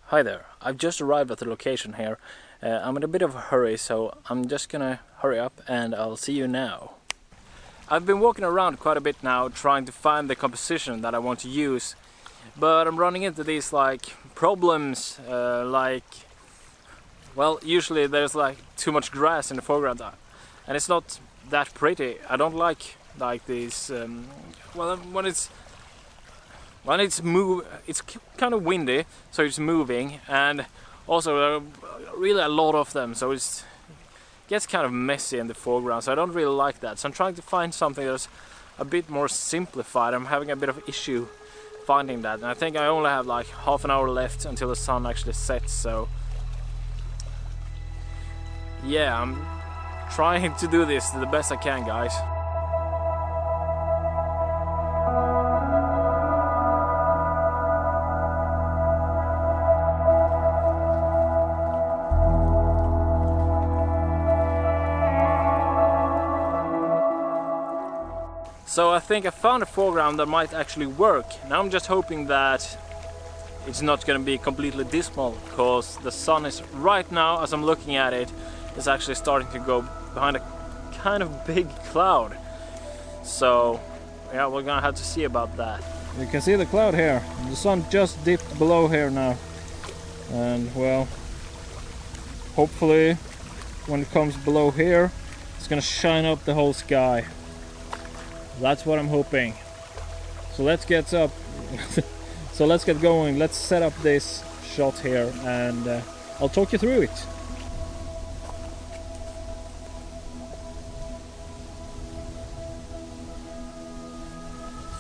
Hi there, I've just arrived at the location here. I'm in a bit of a hurry, so I'm just gonna hurry up and I'll see you now. I've been walking around quite a bit now trying to find the composition that I want to use, but I'm running into these problems well, usually there's too much grass in the foreground and it's not that pretty. I don't like these it's kind of windy, so it's moving, and also there are really a lot of them, so it gets kind of messy in the foreground, so I don't really like that. So I'm trying to find something that's a bit more simplified. I'm having a bit of issue finding that, and I think I only have half an hour left until the sun actually sets, so yeah, I'm trying to do this the best I can, guys. So I think I found a foreground that might actually work. Now I'm just hoping that it's not going to be completely dismal, because the sun is right now, as I'm looking at it, is actually starting to go behind a kind of big cloud. So yeah, we're gonna have to see about that. You can see the cloud here. The sun just dipped below here now, and well, hopefully when it comes below here it's gonna shine up the whole sky. That's what I'm hoping. So let's get up. So let's get going. Let's set up this shot here, and I'll talk you through it.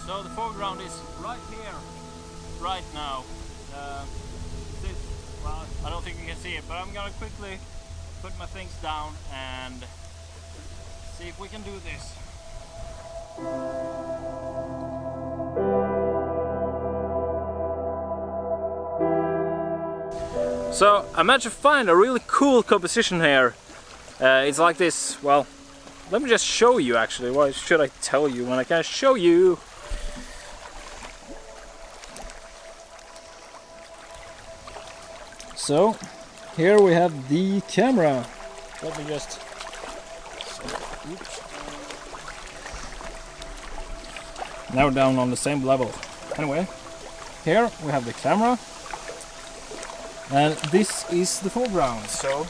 So the foreground is right here, right now. Well, I don't think you can see it, but I'm gonna quickly put my things down and see if we can do this. So I managed to find a really cool composition here. It's like this. Well, let me just show you actually. Why should I tell you when I can show you? So here we have the camera. Let me just... Oops. Now we're down on the same level. Anyway, here we have the camera, and this is the foreground. So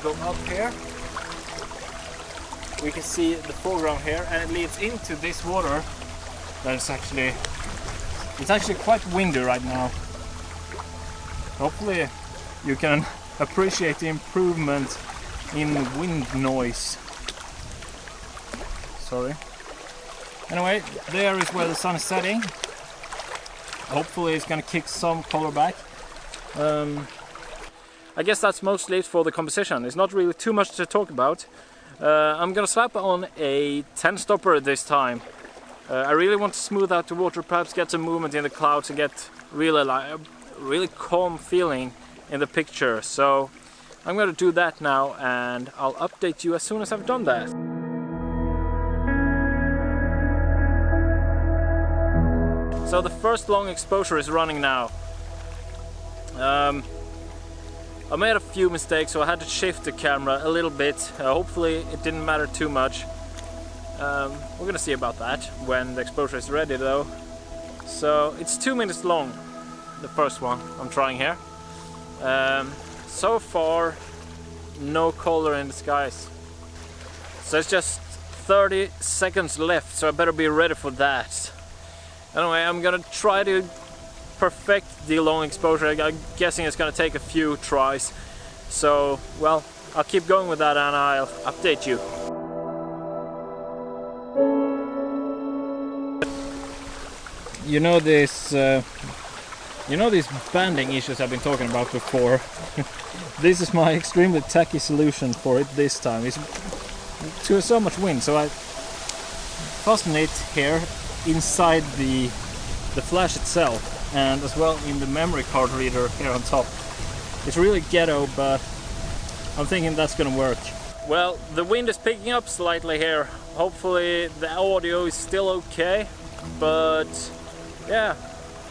go up here, we can see the foreground here, and it leads into this water. It's actually quite windy right now. Hopefully you can appreciate the improvement in wind noise. Sorry. Anyway, there is where the sun is setting. Hopefully it's gonna kick some color back. I guess that's mostly it for the composition. It's not really too much to talk about. I'm gonna slap on a 10 stopper this time. I really want to smooth out the water, perhaps get some movement in the clouds and get a really calm feeling in the picture. So I'm gonna do that now, and I'll update you as soon as I've done that. So the first long exposure is running now. I made a few mistakes, so I had to shift the camera a little bit. Hopefully it didn't matter too much. We're gonna see about that when the exposure is ready though. So it's 2 minutes long, the first one I'm trying here. So far no color in the skies. So it's just 30 seconds left, so I better be ready for that. Anyway, I'm gonna try to perfect the long exposure. I'm guessing it's gonna take a few tries. So, well, I'll keep going with that and I'll update you. You know these banding issues I've been talking about before. This is my extremely tacky solution for it this time. It's to so much wind, so I fasten it here inside the flash itself, and as well in the memory card reader here on top. It's really ghetto, but I'm thinking that's gonna work. Well, the wind is picking up slightly here. Hopefully the audio is still okay, but yeah,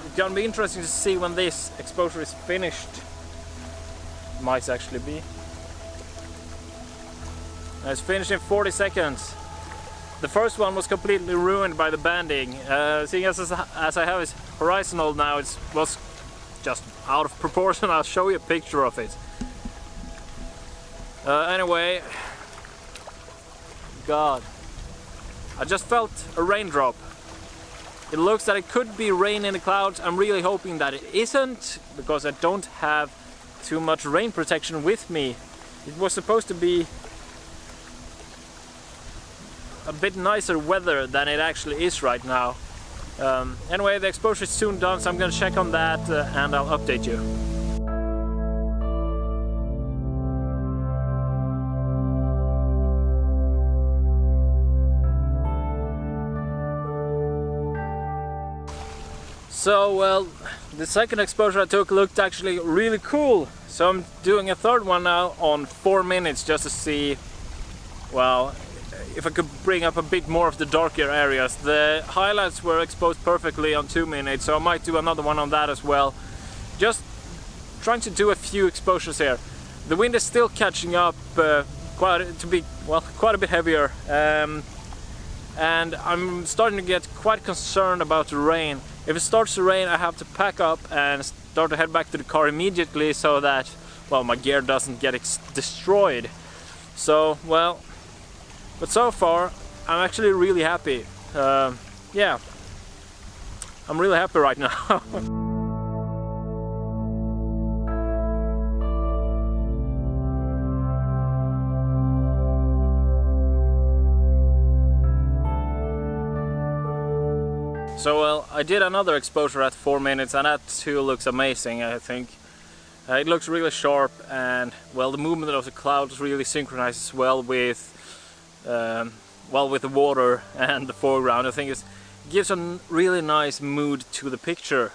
it's gonna be interesting to see when this exposure is finished. Might actually be. It's finished in 40 seconds. The first one was completely ruined by the banding. Seeing as I have it horizontal now, it was just out of proportion. I'll show you a picture of it. Anyway, God, I just felt a raindrop. It looks that it could be rain in the clouds. I'm really hoping that it isn't, because I don't have too much rain protection with me. It was supposed to be a bit nicer weather than it actually is right now. Anyway, the exposure is soon done, so I'm gonna check on that and I'll update you. So, well, the second exposure I took looked actually really cool. So I'm doing a third one now on 4 minutes just to see, well, if I could bring up a bit more of the darker areas. The highlights were exposed perfectly on 2 minutes, so I might do another one on that as well. Just trying to do a few exposures here. The wind is still catching up quite a bit heavier, and I'm starting to get quite concerned about the rain. If it starts to rain, I have to pack up and start to head back to the car immediately so that, well, my gear doesn't get destroyed. So, well, but so far I'm actually really happy. Yeah, I'm really happy right now. So, well, I did another exposure at 4 minutes, and that too looks amazing, I think. It looks really sharp, and, well, the movement of the clouds really synchronizes well with the water and the foreground. I think it gives a really nice mood to the picture.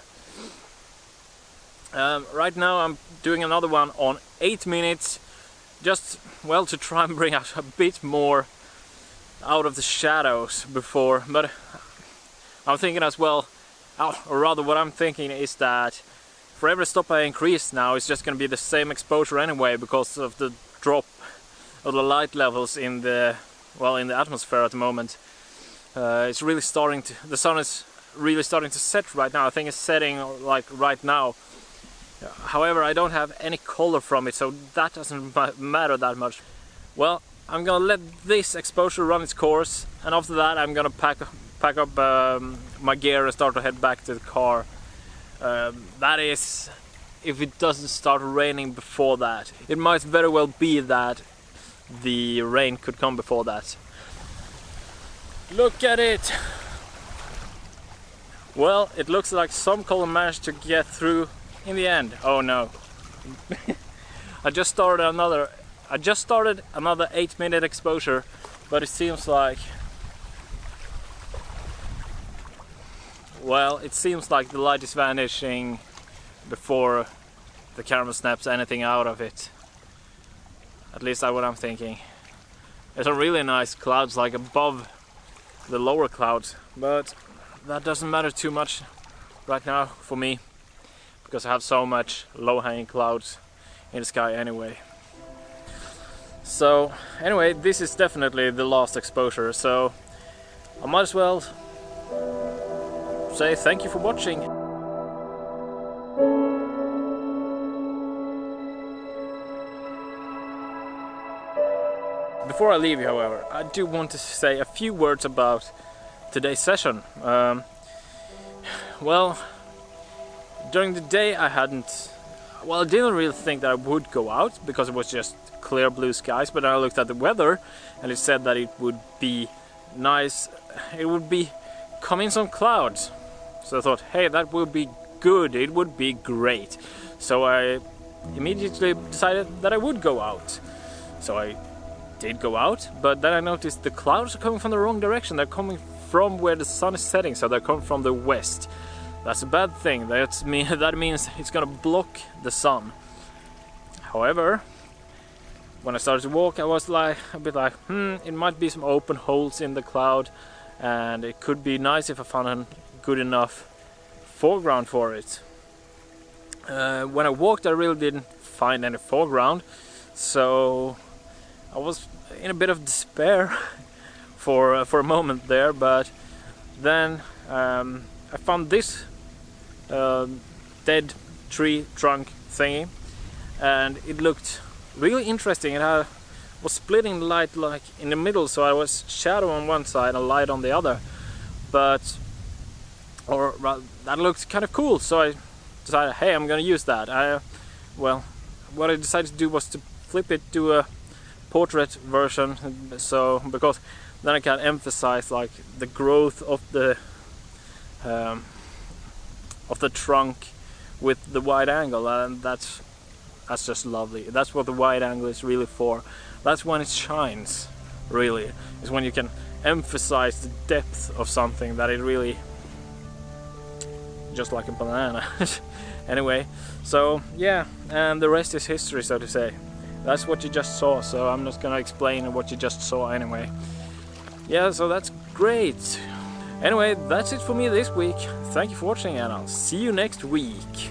Right now I'm doing another one on 8 minutes, just, well, to try and bring out a bit more out of the shadows before, but I'm thinking as well, or rather what I'm thinking is that for every stop I increase now, it's just going to be the same exposure anyway, because of the drop of the light levels in the atmosphere at the moment. It's really starting to, the sun is really starting to set right now. I think it's setting like right now. However, I don't have any color from it, so that doesn't matter that much. Well, I'm gonna let this exposure run its course, and after that I'm gonna pack up my gear and start to head back to the car. That is, if it doesn't start raining before that. It might very well be that the rain could come before that. Look at it! Well, it looks like some color managed to get through in the end. Oh no. I just started another 8-minute exposure, but it seems like, well, it seems like the light is vanishing before the camera snaps anything out of it. At least that's what I'm thinking. There's some really nice clouds like above the lower clouds, but that doesn't matter too much right now for me, because I have so much low-hanging clouds in the sky anyway. So anyway, this is definitely the last exposure, so I might as well say thank you for watching. Before I leave you, however, I do want to say a few words about today's session. Well, during the day I didn't really think that I would go out because it was just clear blue skies, but then I looked at the weather and it said that it would be nice, it would be coming some clouds. So I thought, hey, that would be good, it would be great. So I immediately decided that I would go out. So I did go out, but then I noticed the clouds are coming from the wrong direction. They're coming from where the sun is setting, so they're coming from the west. That's a bad thing. That means it's gonna block the sun. However, when I started to walk, I was like a bit like, it might be some open holes in the cloud, and it could be nice if I found a good enough foreground for it. When I walked, I really didn't find any foreground, so I was in a bit of despair for a moment there. But then I found this dead tree trunk thingy, and it looked really interesting. It was splitting light like in the middle, so I was shadow on one side and light on the other. But that looked kind of cool, so I decided, hey, I'm gonna use that. Well, what I decided to do was to flip it to a portrait version, so because then I can emphasize like the growth of the trunk with the wide angle, and that's just lovely. That's what the wide angle is really for. That's when it shines, really, is when you can emphasize the depth of something, that it really, just like a banana. Anyway, so yeah, and the rest is history, so to say. That's what you just saw, so I'm not gonna explain what you just saw anyway. Yeah, so that's great. Anyway, that's it for me this week. Thank you for watching, and I'll see you next week.